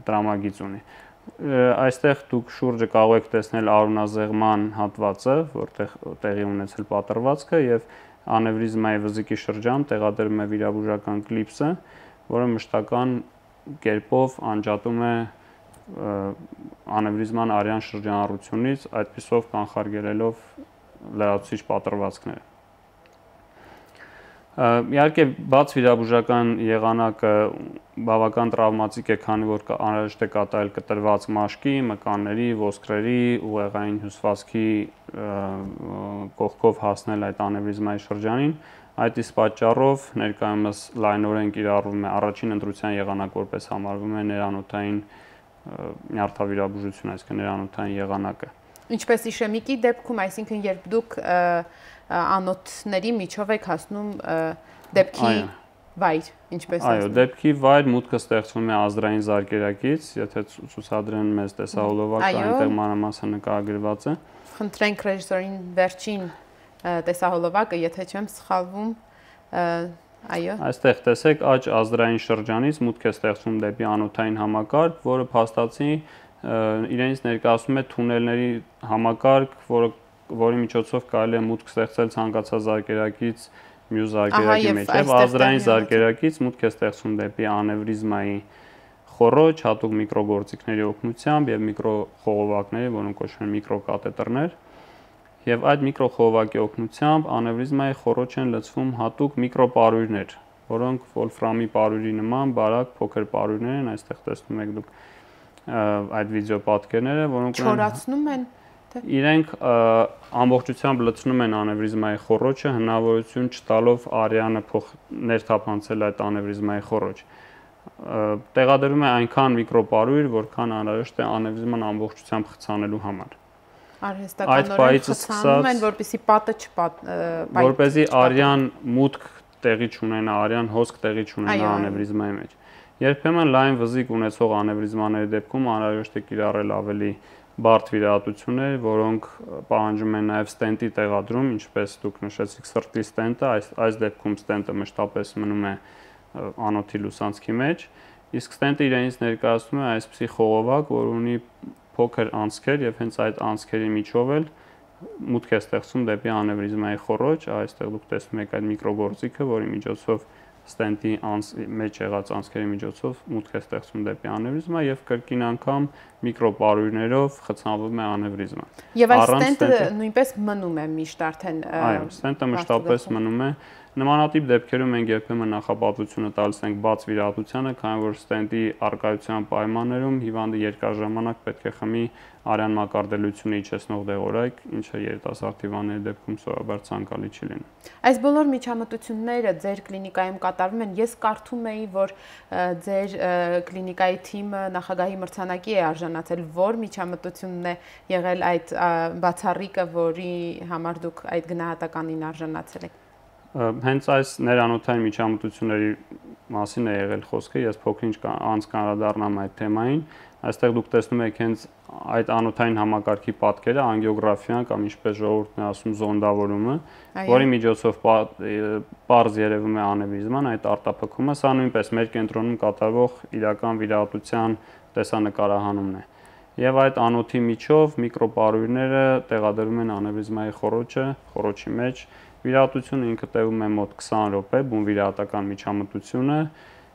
տրամագիծ ունի։ Այստեղ դուք շուրջը կարող եք տեսնել արյունազեղման հատվածը, որտեղ տեղի ունեցել պատրվածքը եւ անևրիզմայի վզիկի շրջան տեղադրում է վիրաբուժական կլիպսը, որը մշտական կերպով անջատում է անևրիզման արյան շրջանառությունից, այդպիսով կանխարգելելով լրացուցիչ պատրվածքները։ Իհարկե բաց վիրաբուժական եղանակը բավական տրավմատիկ է, քանի որ անհրաժեշտ է կատարել կտրված մաշկի, մկանների, ոսկրերի, ուղեղային հյուսվածքի կողքով հասնել այդ անևրիզմայի շրջանին։ Այդ իսկ պատճառով ներկայումս լայնորեն կիրառվում է առաջին ընտրության եղանակ, որպես համարվում է ներանոթային նյարդավիրաբուժություն, այսինքն ներանոթային եղանակը։ Ինչպես իշեմիկի դեպքում, այսինքն երբ դուք անոթների միջով եք հասնում դեպքի վայր, ինչպես ասում։ Այո, դեպքի վայր մուտքը ստեղծվում է ազդրային զարկերակից, եթե ցուցադրեն մեզ տեսահոլովակը, այնտեղ մանրամասն նկարագրված է։ Խնդրենք ռեժիսորին վերջին տեսահոլովակը, եթե չեմ սխալվում, այո։ Այստեղ տեսեք աջ ազդրային շրջանից մուտք է ստեղծվում դեպի անոթային համակարգ, որը փաստացի իրենից ներկայացնում է թունելների համակարգ, որի միջոցով կարելի է մուտք ստեղծել ցանկացած զարկերակից մյուս զարկերակի մեջ եւ ազդրային զարկերակից մուտք է ստեղծում դեպի անևրիզմայի խոռոչ, հատուկ միկրոգործիքների օգնությամբ եւ միկրոխողովակների, որոնք կոչվում են միկրոկաթետրներ, եւ այդ միկրոխողովակի օգնությամբ անևրիզմայի խոռոչ են լցվում հատուկ միկրոպարույրներ, որոնք վոլֆրամի պարույրի նման բարակ փոքր պարույրներ են, այստեղ տեսնում եք դուք այդ վիդեո պատկերները, որոնք չորացնում են իրենք ամբողջությամբ լցնում են անևրիզմայի խոռոչը, հնարավորություն չտալով արյանը ներթափանցել այդ անևրիզմայի խոռոչ։ Տեղադրվում է այնքան միկրոպարույր, որքան անհրաժեշտ է անևրիզման ամբողջությամբ խցանելու համար։ Արհեստականորեն խցանում են, որպեսզի պատը չպատի։ Որպեսզի արյան մուտք տեղի չունենա, արյան հոսք տեղի չունենա անևրիզմայի մեջ։ Երբեմն լայն վզիկ ունեցող անևրիզմաների դեպքում անհրաժեշտ է կիրառել ավելի բարդ վիրահատություններ, որոնք պահանջում են նաև ստենտի տեղադրում, ինչպես դուք նշեցիք սրտի ստենտը, այս դեպքում ստենտը մշտապես մնում է անոթի լուսանցքի մեջ, իսկ ստենտը իրենից ներկայացնում է այսպիսի խողովակ, որ ունի փոքր անցքեր եւ հենց այդ անցքերի միջով էլ մուտք է ստեղծում դեպի անևրիզմայի խոռոչ, այստեղ դուք տեսնում եք այդ միկրոգործիքը, որի միջոցով ստենտի մեջ եղած անցքերի միջոցով մուտք է ստեղծում դեպի անևրիզմա եւ կրկին անգամ միկրոպարույրներով խցանվում է անևրիզմա։ Եվ այս ստենտը նույնպես մնում է միշտ արդեն։ Այո, ստենտը մշտապես մնում է։ Նմանատիպ դեպքերում մենք երբեմն նախապատվությունը տալիս ենք բաց վիրահատությանը, քանի որ ստենտի առկայության պայմաններում հիվանդը երկար ժամանակ պետք է խմի արյան մակարդելությունը իջեցնող դեղորայք, ինչը երիտասարդ հիվանդների դեպքում սովորաբար ցանկալի չի լինում։ Այս բոլոր միջամտությունները ձեր կլինիկայում կատարվում են։ Ես կարդում էի, որ ձեր կլինիկայի թիմը նախագահի մրցանակի է արժանացել, որ միջամտությունն է եղել այդ բացառիկը, որի համար դուք այդ գնահատականին արժանացել եք։ Հենց այս ներանոթային միջամտությունների մասին է եղել խոսքը, ես փոքր-ինչ անց կանրադառնամ այդ թեմային։ Այստեղ դուք տեսնում եք հենց այդ անոթային համակարգի պատկերը, անգիոգրաֆիան կամ ինչպես ժողովուրդն է ասում զոնդավորումը, որի միջոցով պարզ երևում է անևրիզման այդ արտափքումը, սա նույնպես մեր կենտրոնում կատարվող իրական վիրահատության տեսանկարահանումն է։ Եվ այդ անոթի միջով միկրոպարույրները տեղադրվում են անևրիզմայի խոռոչի մեջ։ Վիրահատությունը ինքը տևում է մոտ 20 րոպե, բուն վիրահատական միջամտությունը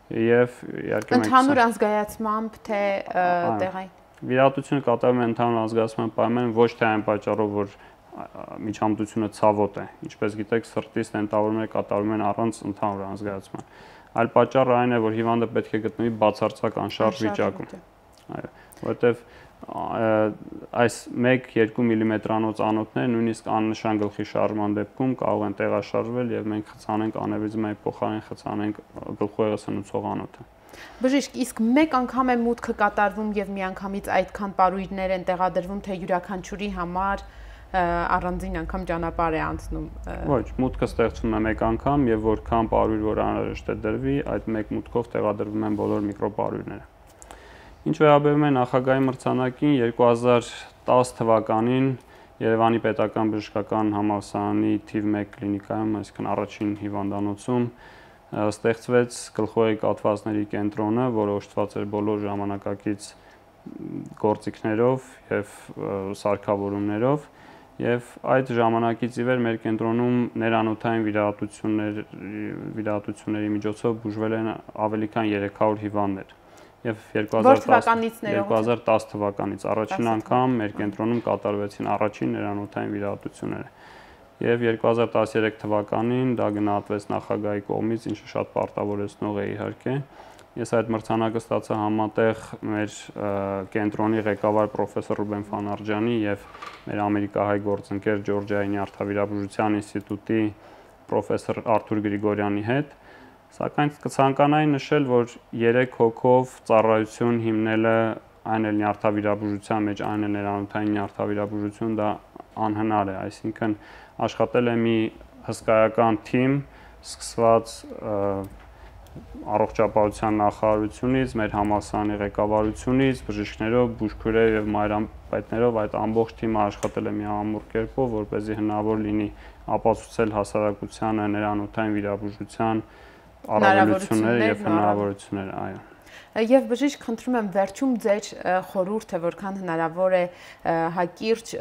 եւ իհարկե ընդհանուր ազգայացմամբ թե տեղային վիրահատությունը կատարվում է ընդհանուր ազգայացման պայմաններում ոչ թե այն պատճառով, որ միջամտությունը ցավոտ է, ինչպես գիտեք, սրտի ստենտավորումները կատարվում են առանց ընդհանուր ազգայացման, այլ պատճառը այն է, որ հիվանդը պետք է գտնվի բացարձակ անշարժ վիճակում։ Այո, որովհետեւ այս 1-2 մմ-անոց անոթները նույնիսկ աննշան գլխի շարժման դեպքում կարող են տեղաշարժվել եւ մենք խցանենք անևրիզմայի փոխարեն խցանենք գլխուեղը սնուցող անոթը։ Բժիշկ, իսկ մեկ անգամ է մուտքը կատարվում եւ միանգամից այդքան պարույրներ են տեղադրվում, թե յուրաքանչյուրի համար առանձին անգամ ճանապարհ է անցնում։ Ոչ, մուտքը ստեղծվում է մեկ անգամ եւ որքան պարույր որ անհրաժեշտ է դրվի, այդ մեկ մուտքով տեղադրվում են բոլոր միկրոպարույրները։ Ինչ վերաբերում է նախագահի մրցանակին 2010 թվականին Երևանի պետական բժշկական համալսարանի թիվ 1 կլինիկայում, այսինքն առաջին հիվանդանոցում ստեղծվեց գլխուղեղի կաթվածների կենտրոնը, որը օժտված էր բոլոր ժամանակակից գործիքներով եւ սարքավորումներով եւ այդ ժամանակից ի վեր մեր կենտրոնում ներանոթային վիրահատությունների միջոցով բուժվել են ավելի քան 300 հիվանդներ։ Եվ 2010 թվականից առաջին անգամ մեր կենտրոնում կատարվեցին առաջին ներանոթային վիրահատությունները։ Եվ 2013 թվականին դա գնահատվեց նախագահի կողմից, ինչը շատ պարտավորեցնող է իհարկե։ Ես այդ մրցանակը ստացա համատեղ մեր կենտրոնի ղեկավար պրոֆեսոր Ռուբեն Ֆանարջյանի եւ մեր ամերիկահայ գործընկեր Ջորջիայի նյարդավիրաբուժության ինստիտուտի պրոֆեսոր Արթուր Գրիգորյանի հետ։ Սակայն կցանկանայի նշել, որ 3 հոգով ծառայություն հիմնելը այն էլ նյարդավիրաբուժության մեջ, այն էլ ներանոթային նյարդավիրաբուժություն դա անհնար է, այսինքն աշխատել է մի հսկայական թիմ, սկսված առողջապահության նախարարությունից, մեր համալսարանի ղեկավարությունից, բժիշկներով, բուժքույրերով եւ մայրամպետներով այդ ամբողջ թիմը աշխատել է մի ամուր կերպով, որպեսզի հնարավոր լինի ապացուցել հասարակությանը ներանոթային վիրաբուժության առավելությունները եւ հնարավորությունները, այո։ Եվ բժիշկ, խնդրում եմ վերջում ձեր խորհուրդը, որքան հնարավոր է հակիրճ,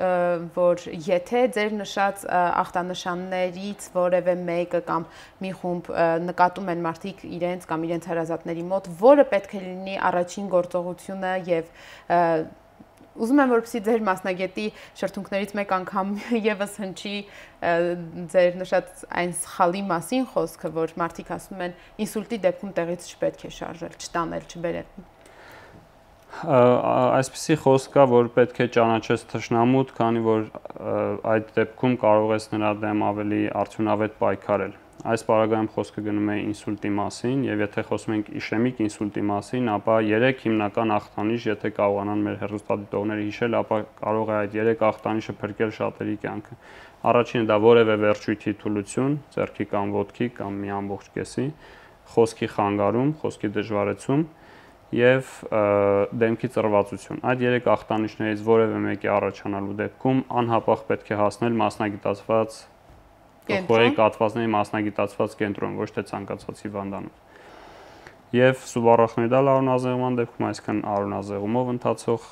որ եթե ձեր նշած ախտանշաններից որևէ մեկը կամ մի խումբ նկատում են մարդիկ իրենց կամ իրենց հարազատների մոտ, որը պետք է լինի առաջին գործողությունը եւ ուզում եմ որպեսզի ձեր մասնագետի շրթունքներից մեկ անգամ եւս հնչի ձեր նշած այն սխալի մասին խոսքը, որ մարդիկ ասում են ինսուլտի դեպքում տեղից չպետք է շարժել, չտանել, չբերել։ Այսպիսի խոսք կա, որ պետք է ճանաչես թշնամուդ, քանի որ այդ դեպքում կարող ես նրա դեմ ավելի արդյունավետ պայքարել։ Այս պարագայում խոսքը գնում է ինսուլտի մասին, եւ եթե խոսում ենք իշեմիկ ինսուլտի մասին, ապա 3 հիմնական ախտանիշ, եթե կարողանան մեր հեռուստադիտողները հիշել, ապա կարող է այդ 3 ախտանիշը փրկել շատերի կյանքը։ Առաջինը դա որևէ վերջույթի թուլություն, ձեռքի կամ ոտքի կամ մի ամբողջ կեսի, խոսքի խանգարում, խոսքի դժվարացում, եւ դեմքի ծռվածություն։ Այդ երեք ախտանիշներից որևէ մեկի առաջանալու դեպքում անհապաղ պետք է հասնել մասնագիտացված գլխուղեղի կաթվածների մասնագիտացված կենտրոն, ոչ թե ցանկացած հիվանդանոց։ Եվ սուբարախնոիդալ արյունազեղման դեպքում, այսինքն արյունազեղումով ընթացող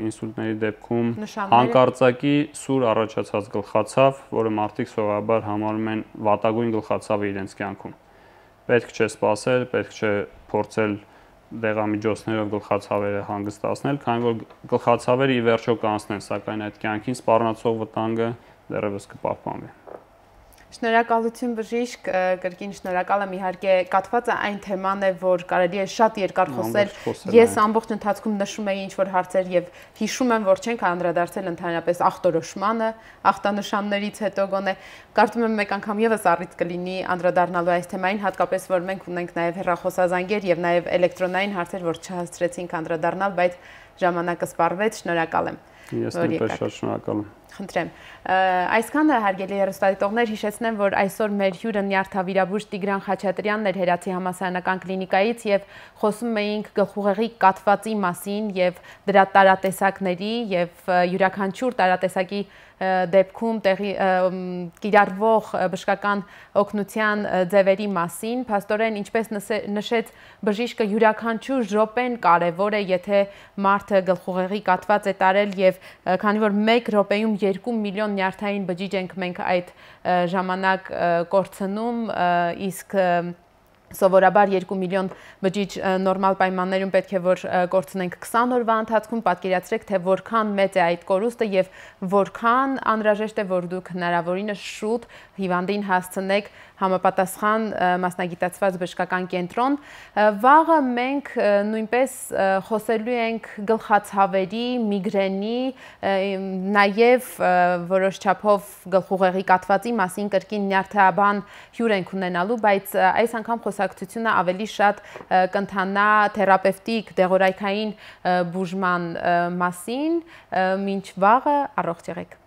ինսուլտների դեպքում հանկարծակի սուր առաջացած գլխացավ, որը մարդիկ սովորաբար համարում են վատագույն գլխացավը իրենց կյանքում։ Պետք չէ սպասել, պետք չէ փորձել դեղամիջոցներով գլխացավերը հանգստացնել, քանի որ գլխացավերը ի վերջո կանցնեն, սակայն այդ կյանքին սպառնացող վտանգը դեռևս կպահպանվի։ Շնորհակալություն բժիշկ, կրկին շնորհակալ եմ, իհարկե կաթվածը այն թեման է, որ կարելի է շատ երկար խոսել։ Ես ամբողջ ընթացքում նշում էի ինչ-որ հարցեր եւ հիշում եմ, որ չենք անդրադարձել ընդհանրապես ախտորոշմանը, ախտանշաններից հետո գոնե կարծում եմ մեկ անգամ եւս առիթ կլինի անդրադառնալու այս թեմային, հատկապես որ մենք ունենք նաեւ հեռախոսազանգեր եւ նաեւ էլեկտրոնային հարցեր, որ չհասցրեցինք անդրադառնալ, բայց ժամանակը սպառվեց, շնորհակալ եմ։ Ես նույնպես շատ շնորհակալ եմ։ Խնդրեմ։ Այսքանը հարգելի հեռուստադիտողներ, հիշեցնեմ, որ այսօր մեր հյուրը նյարդավիրաբույժ Տիգրան Խաչատրյանն էր Հերացի համալսարանական կլինիկայից եւ խոսում էինք գլխուղեղի կաթվածի մասին եւ դրա տարատեսակների եւ յուրաքանչյուր տարատեսակի դեպքում կիրառվող բժշկական օգնության ձևերի մասին, փաստորեն ինչպես նշեց բժիշկը, յուրաքանչյուր րոպեն կարևոր է, եթե մարդը գլխուղեղի կաթված է տարել եւ քանի որ 1 րոպեում 2 միլիոն նյարդային բջիջ ենք մենք այդ ժամանակ կորցնում, իսկ սովորաբար 2 միլիոն բջիջ նորմալ պայմաններում պետք է որ կորցնենք 20 օրվա ընթացքում, պատկերացրեք, թե որքան մեծ է այդ կորուստը եւ որքան անհրաժեշտ է, որ դուք հնարավորինս շուտ հիվանդին հասցնեք համապատասխան մասնագիտացված բժշկական կենտրոն։ Վաղը մենք նույնպես խոսելու ենք գլխացավերի, միգրենի, նաև որոշ չափով գլխուղեղի կաթվածի մասին կրկին նյարդաբան հյուր ենք ունենալու, բայց այս անգամ խոսակցությունը ավելի շատ կընթանա թերապևտիկ դեղորայքային բուժման մասին։ Մինչ վաղը առողջ եղեք։